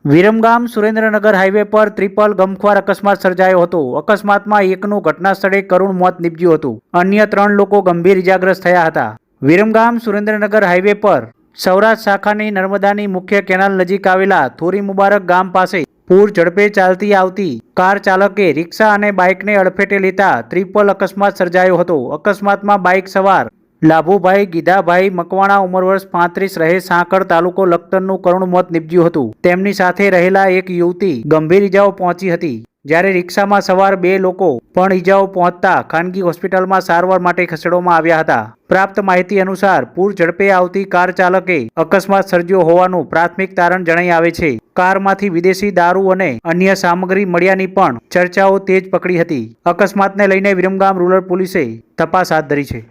Viramgam Surendranagar highway પર triple ગમખ્વાર અકસ્માત સર્જાયો હતો। અકસ્માતમાં એકનું ઘટના સ્થળે કરુણ મોત નીપજ્યું હતું। અન્ય 3 લોકો ગંભીર ઇજાગ્રસ્ત થયા હતા। વિરમગામ સુરેન્દ્રનગર હાઈવે પર સૌરાષ્ટ્ર શાખાની નર્મદાની મુખ્ય કેનાલ નજીક આવેલા થોરી મુબારક ગામ પાસે પૂર ઝડપે ચાલતી આવતી કાર ચાલકે રિક્ષા અને બાઇકને અડફેટે લેતા ટ્રિપલ અકસ્માત સર્જાયો હતો। અકસ્માતમાં બાઇક સવાર લાભુભાઈ ગીધાભાઈ મકવાણા ઉંમર વર્ષ 35 રહે સાંકળ તાલુકો લખતરનું કરુણ મોત નીપજ્યું હતું। તેમની સાથે રહેલા એક યુવતી ગંભીર ઇજાઓ પહોંચી હતી, જ્યારે રિક્ષામાં સવાર 2 લોકો પણ ઇજાઓ પહોંચતા ખાનગી હોસ્પિટલમાં સારવાર માટે ખસેડવામાં આવ્યા હતા। પ્રાપ્ત માહિતી અનુસાર પૂર ઝડપે આવતી કાર ચાલકે અકસ્માત સર્જ્યો હોવાનું પ્રાથમિક તારણ જણાઈ આવે છે। કારમાંથી વિદેશી દારૂ અને અન્ય સામગ્રી મળ્યાની પણ ચર્ચાઓ તેજ પકડી હતી। અકસ્માતને લઈને વિરમગામ રૂરલ પોલીસે તપાસ હાથ ધરી છે।